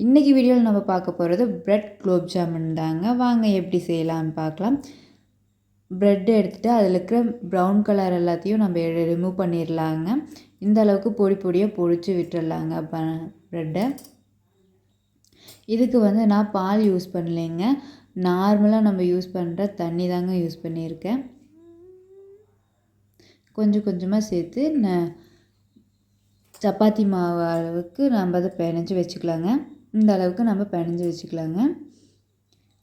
இன்றைக்கி வீடியோவில் நம்ம பார்க்க போகிறது பிரெட் குலோப் ஜாமுன் தாங்க. வாங்க எப்படி செய்யலான்னு பார்க்கலாம். ப்ரெட் எடுத்துகிட்டு அதில் இருக்கிற ப்ரௌன் கலர் எல்லாத்தையும் நம்ம ரிமூவ் பண்ணிடலாங்க. இந்த அளவுக்கு பொடி பொடியாக பொடிச்சு விட்டுடலாங்க ப்ரெட்டை. இதுக்கு நான் பால் யூஸ் பண்ணலைங்க, நார்மலாக நம்ம யூஸ் பண்ணுற தண்ணி தாங்க யூஸ் பண்ணியிருக்கேன். கொஞ்சம் கொஞ்சமாக சேர்த்து சப்பாத்தி மாவு அளவுக்கு நம்ம அதை பிணைஞ்சு வச்சுக்கலாங்க. இந்த அளவுக்கு நம்ம பிணைஞ்சு வச்சுக்கலாங்க.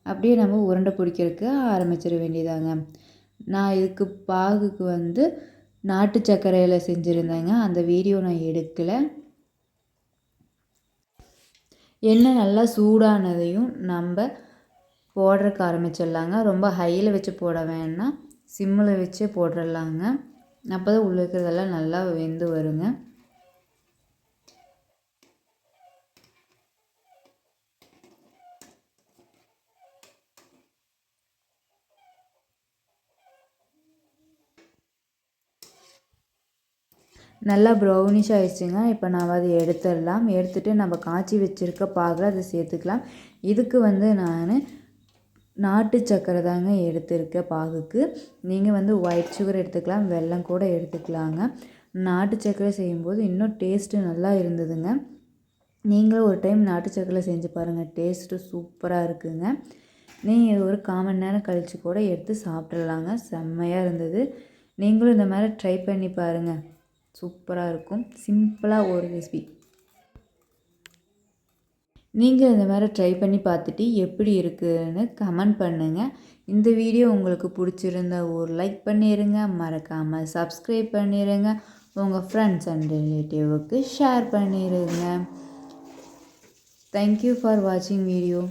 அப்படியே நம்ம உருண்டை பிடிக்கிறதுக்கு ஆரம்பிச்சிட வேண்டியதாங்க. நான் இதுக்கு பாகுக்கு நாட்டு சர்க்கரையில் செஞ்சுருந்தேங்க, அந்த வீடியோ நான் எடுக்கலை. எண்ணெய் நல்லா சூடானதையும் நம்ம போடுறதுக்கு ஆரம்பிச்சிடலாங்க. ரொம்ப ஹையில் வச்சு போட வேணாம், சிம்மில் வச்சே போட்டுடலாங்க. அப்போ தான் உள்ள இருக்கிறதெல்லாம் நல்லா வெந்து வருங்க. நல்லா ப்ரௌனிஷ் ஆகிடுச்சுங்க. இப்போ நான் அதை எடுத்துடலாம். எடுத்துகிட்டு நம்ம காய்ச்சி வச்சுருக்க பாகில் அதை சேர்த்துக்கலாம். இதுக்கு நான் நாட்டு சர்க்கரை தாங்க எடுத்துருக்கேன் பாகுக்கு. நீங்கள் ஒயிட் சுகர் எடுத்துக்கலாம், வெல்லம் கூட எடுத்துக்கலாங்க. நாட்டு சர்க்கரை செய்யும்போது இன்னும் டேஸ்ட்டு நல்லா இருந்ததுங்க. நீங்களும் ஒரு டைம் நாட்டு சர்க்கரை செஞ்சு பாருங்கள், டேஸ்ட்டு சூப்பராக இருக்குங்க. நீங்கள் ஒரு 1/4 மணி நேரம் கழித்து கூட எடுத்து சாப்பிட்றலாங்க. செம்மையாக இருந்தது. நீங்களும் இந்த மாதிரி ட்ரை பண்ணி பாருங்கள், சூப்பராக இருக்கும். சிம்பிளாக ஒரு ரெசிபி. நீங்கள் இந்த மாதிரி ட்ரை பண்ணி பார்த்துட்டு எப்படி இருக்குதுன்னு கமெண்ட் பண்ணுங்கள். இந்த வீடியோ உங்களுக்கு பிடிச்சிருந்தா ஒரு லைக் பண்ணிடுங்க, மறக்காமல் சப்ஸ்கிரைப் பண்ணிடுங்க, உங்கள் ஃப்ரெண்ட்ஸ் அண்ட் ரிலேட்டிவ்க்கு ஷேர் பண்ணிடுங்க. தேங்க்யூ ஃபார் வாட்சிங் வீடியோ.